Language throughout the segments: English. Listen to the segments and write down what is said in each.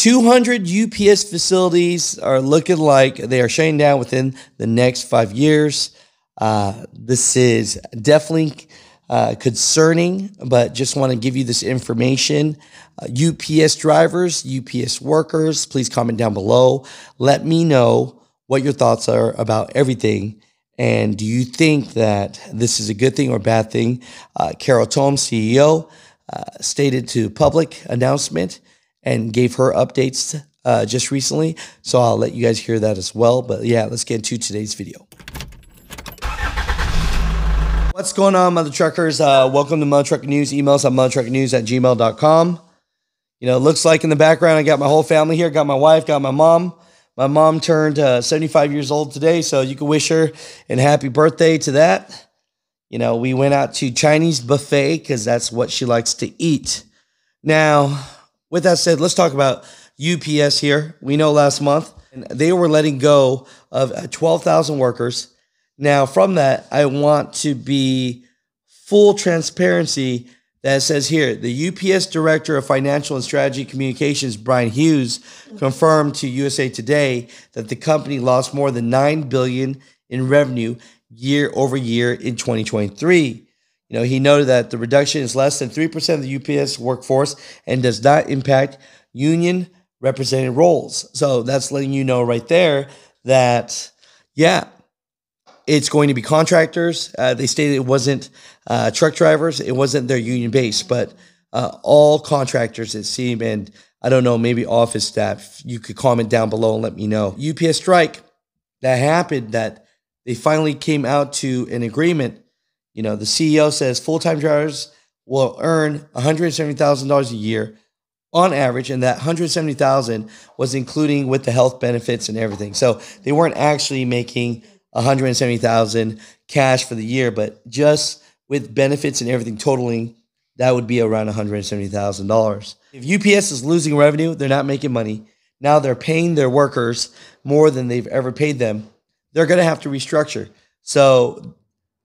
200 UPS facilities are looking like they are shutting down within the next 5 years. This is definitely concerning, but just want to give you this information. UPS drivers, UPS workers, please comment down below. Let me know what your thoughts are about everything. And do you think that this is a good thing or bad thing? Carol Tome, CEO, stated to public announcement and gave her updates just recently. So I'll let you guys hear that as well. But yeah, let's get into today's video. What's going on, Mutha Truckers? Welcome to Mutha Trucker News. Emails at muthatruckernews@gmail.com. You know, it looks like in the background, I got my whole family here. Got my wife, got my mom. My mom turned 75 years old today, so you can wish her a happy birthday to that. You know, we went out to Chinese buffet because that's what she likes to eat. Now, with that said, let's talk about UPS here. We know last month they were letting go of 12,000 workers. Now, from that, I want to be full transparency that says here, the UPS Director of Financial and Strategy Communications, Brian Hughes, confirmed to USA Today that the company lost more than $9 billion in revenue year over year in 2023. You know, he noted that the reduction is less than 3% of the UPS workforce and does not impact union represented roles. So that's letting you know right there that, yeah, it's going to be contractors. They stated it wasn't truck drivers. It wasn't their union base, but all contractors, it seemed. And I don't know, maybe office staff. You could comment down below and let me know. UPS strike that happened, that they finally came out to an agreement. You know, the CEO says full-time drivers will earn $170,000 a year on average, and that $170,000 was including with the health benefits and everything. So they weren't actually making $170,000 cash for the year, but just with benefits and everything totaling, that would be around $170,000. If UPS is losing revenue, they're not making money. Now they're paying their workers more than they've ever paid them. They're going to have to restructure. So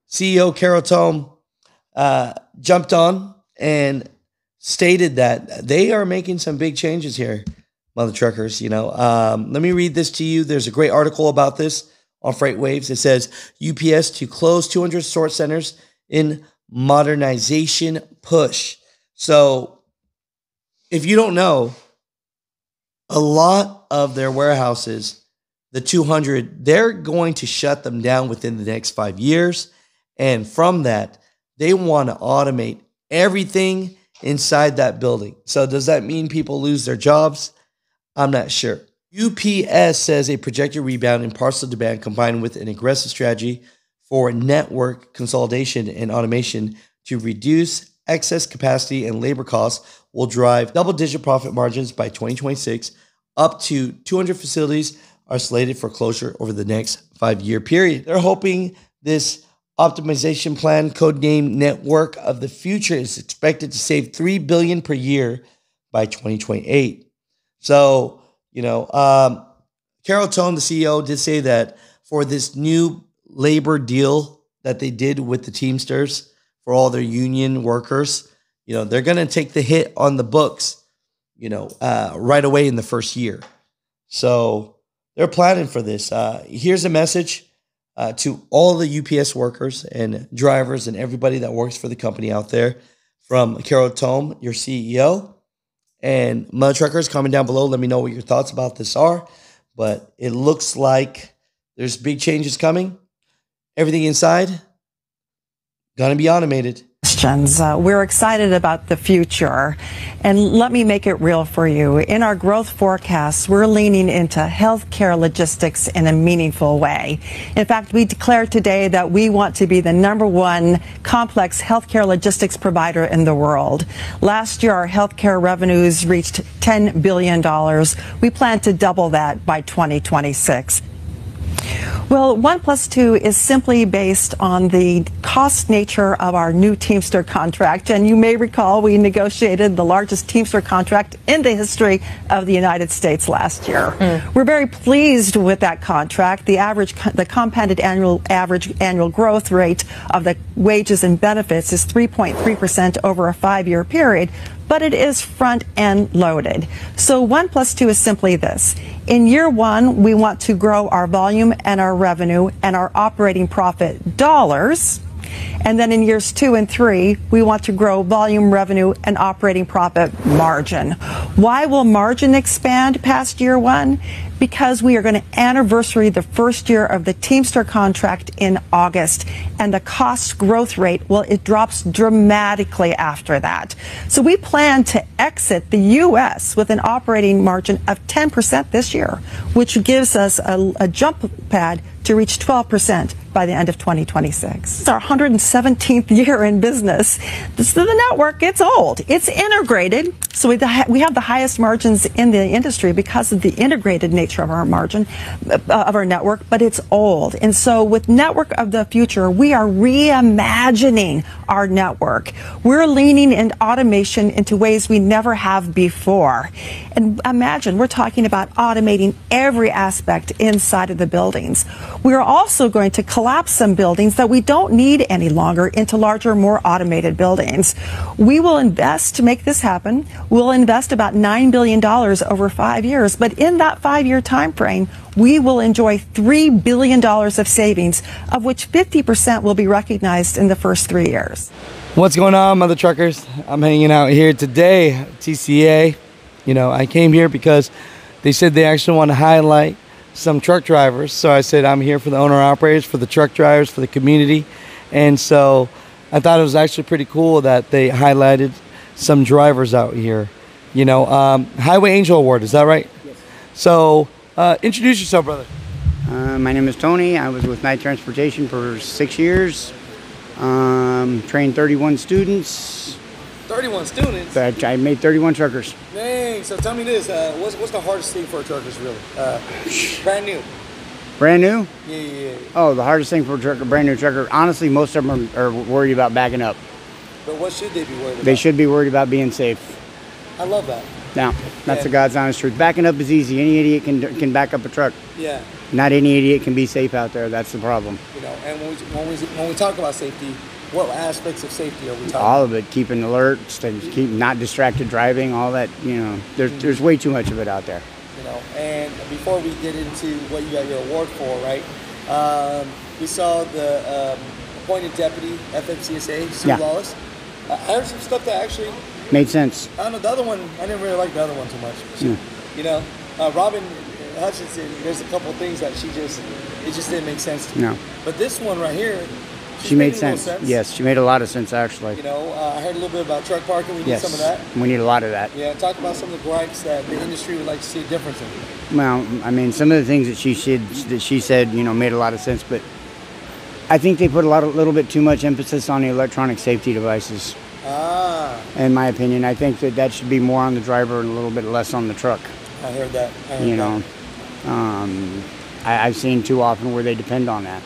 CEO Carol Tome jumped on and stated that they are making some big changes here, Mutha Truckers. You know, let me read this to you. There's a great article about this on FreightWaves. It says UPS to close 200 sort centers in modernization push. So if you don't know, a lot of their warehouses, the 200, they're going to shut them down within the next 5 years. And from that, they want to automate everything inside that building. So does that mean people lose their jobs? I'm not sure. UPS says a projected rebound in parcel demand combined with an aggressive strategy for network consolidation and automation to reduce excess capacity and labor costs will drive double-digit profit margins by 2026. Up to 200 facilities are slated for closure over the next 5-year period. They're hoping this optimization plan, codenamed Network of the Future, is expected to save $3 billion per year by 2028. So, you know, Carol Tome, the CEO, did say that for this new labor deal that they did with the Teamsters for all their union workers, you know, they're going to take the hit on the books, you know, right away in the first year. So they're planning for this. Here's a message to all the UPS workers and drivers and everybody that works for the company out there from Carol Tome, your CEO. And Mutha Truckers, comment down below. Let me know what your thoughts about this are. But it looks like there's big changes coming. Everything inside gonna be automated. We're excited about the future, and let me make it real for you. In our growth forecasts, we're leaning into healthcare logistics in a meaningful way. In fact, we declared today that we want to be the #1 complex healthcare logistics provider in the world. Last year, our healthcare revenues reached $10 billion. We plan to double that by 2026. Well, 1+2 is simply based on the cost nature of our new Teamster contract. And you may recall we negotiated the largest Teamster contract in the history of the United States last year. We're very pleased with that contract. The compounded annual growth rate of the wages and benefits is 3.3% over a 5-year period. but it is front end loaded. So 1 + 2 is simply this. In year one, we want to grow our volume and our revenue and our operating profit dollars. And then in years 2 and 3, we want to grow volume, revenue, and operating profit margin. Why will margin expand past year one? Because we are going to anniversary the first year of the Teamster contract in August, and the cost growth rate, well, it drops dramatically after that. So we plan to exit the U.S. with an operating margin of 10% this year, which gives us a jump pad to reach 12% by the end of 2026. It's our 117th year in business. The network, it's old. It's integrated. So we have the highest margins in the industry because of the integrated nature of our margin, of our network, but it's old. And so with Network of the Future, we are reimagining our network. We're leaning in automation into ways we never have before. And imagine, we're talking about automating every aspect inside of the buildings. We're also going to collapse some buildings that we don't need any longer into larger, more automated buildings. We will invest to make this happen. We'll invest about $9 billion over 5 years, but in that 5-year time frame, we will enjoy $3 billion of savings, of which 50% will be recognized in the first 3 years. What's going on, Mutha Truckers? I'm hanging out here today at TCA. You know, I came here because they said they actually want to highlight some truck drivers. So I said, I'm here for the owner operators, for the truck drivers, for the community. And so I thought it was actually pretty cool that they highlighted some drivers out here. You know, Highway Angel Award, is that right? Yes. So introduce yourself, brother. My name is Tony. I was with Nite Transportation for 6 years. Trained 31 students. 31 students? I made 31 truckers. Dang, so tell me this, what's the hardest thing for a trucker really? Brand new. Brand new? Yeah. Oh, the hardest thing for a brand new trucker, honestly, most of them are worried about backing up. But what should they be worried about? They should be worried about being safe. I love that. Now, that's the God's honest truth. Backing up is easy. Any idiot can back up a truck. Yeah. Not any idiot can be safe out there. That's the problem. You know, and when we talk about safety, what aspects of safety are we talking about? All of it, keeping alerts, keep not distracted driving, all that, you know, there's way too much of it out there. You know, and before we get into what you got your award for, right? We saw the appointed deputy FMCSA, Sue Lawless. I heard some stuff that actually made sense. I don't know, the other one, I didn't really like the other one too much. You know, Robin Hutchinson, there's a couple things that it just didn't make sense to me. No. But this one right here, she made sense. Yes, she made a lot of sense, actually. You know, I heard a little bit about truck parking. We need some of that. We need a lot of that. Yeah, talk about some of the gripes that the industry would like to see a difference in. Well, I mean, some of the things that she said, you know, made a lot of sense, but I think they put a little bit too much emphasis on the electronic safety devices. In my opinion, I think that should be more on the driver and a little bit less on the truck. I heard that. You know, I've seen too often where they depend on that.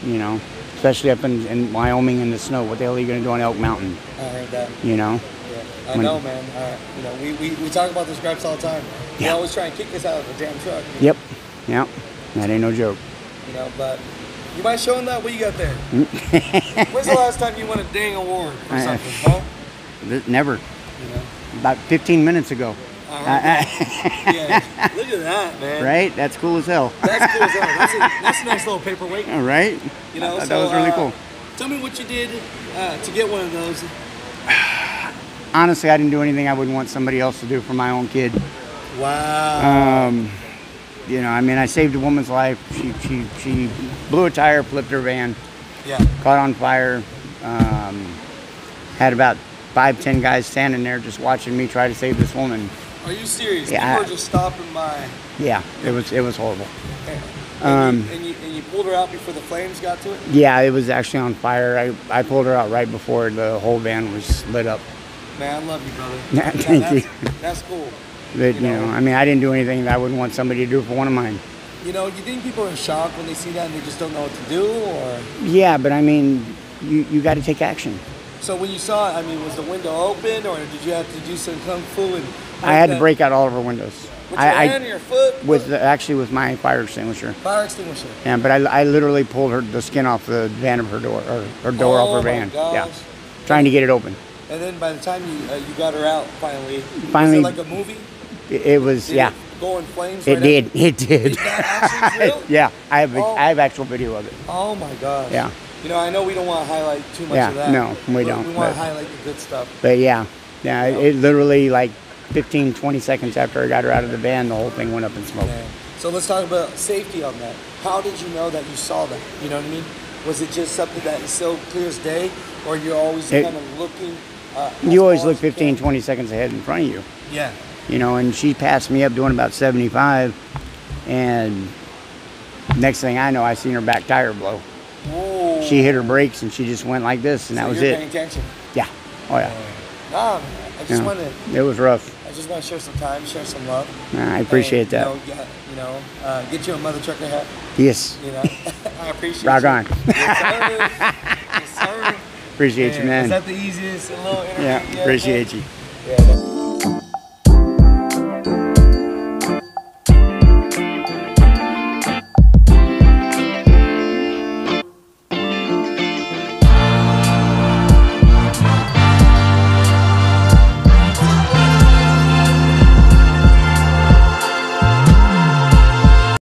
You know. Especially up in Wyoming in the snow. What the hell are you going to do on Elk Mountain? I heard that. You know? Yeah, I know, man. You know, we talk about those gripes all the time. They always try and kick us out of the damn truck. Yep. Yep. That ain't no joke. You know, but you mind showing that? What you got there? When's the last time you won a dang award for something, huh? Never. You know? About 15 minutes ago. Yeah, look at that, man. Right? That's cool as hell. That's cool as hell. That's a nice little paperweight. All right. You know, that was really cool. Tell me what you did to get one of those. Honestly, I didn't do anything I wouldn't want somebody else to do for my own kid. Wow. You know, I mean, I saved a woman's life. She blew a tire, flipped her van. Yeah. Caught on fire. Had about 5-10 guys standing there just watching me try to save this woman. Are you serious? Yeah. You were just stopping by. Yeah, it was horrible. And you pulled her out before the flames got to it? Yeah, it was actually on fire. I pulled her out right before the whole van was lit up. Man, I love you, brother. Thank you. That's cool. But, you know, I mean, I didn't do anything that I wouldn't want somebody to do for one of mine. You know, you think people are in shock when they see that and they just don't know what to do, or? Yeah, but I mean, you got to take action. So when you saw it, I mean, was the window open, or did you have to do some kung fu? And I had to break out all of her windows. With your hand or your foot? Actually with my fire extinguisher. Fire extinguisher. Yeah, but I literally pulled the skin off the van of her door, or her door off her van. Gosh. Yeah, trying to get it open. And then by the time you got her out finally, Finally, was it like a movie? It was, Did yeah. it go in flames? It right did. after? It did. Is that actually real? Yeah, I have actual video of it. Oh my gosh. Yeah. You know, I know we don't want to highlight too much Yeah, of that. no, we but don't, We want but- to highlight the good stuff. But yeah, it literally like 15, 20 seconds after I got her out of the van, the whole thing went up in smoke. Yeah. So let's talk about safety on that. How did you know that you saw that? You know what I mean? Was it just something that is so clear as day, or you're always kind of looking? You always look 15, 20 seconds ahead in front of you. Yeah. You know, and she passed me up doing about 75, and next thing I know, I seen her back tire blow. Whoa. She hit her brakes and she just went like this, and So that was you're it. paying attention. Yeah. Oh yeah. Nah, man. I just Yeah. want to. It was rough. I just want to share some time, share some love. I appreciate that. Get you a Mutha Trucker hat. Yes. You know, I appreciate Rock you. on. Yes, sir. Yes, sir. Appreciate you, man. Is that the easiest little interview? Yeah, you ever appreciate did? you. Yeah.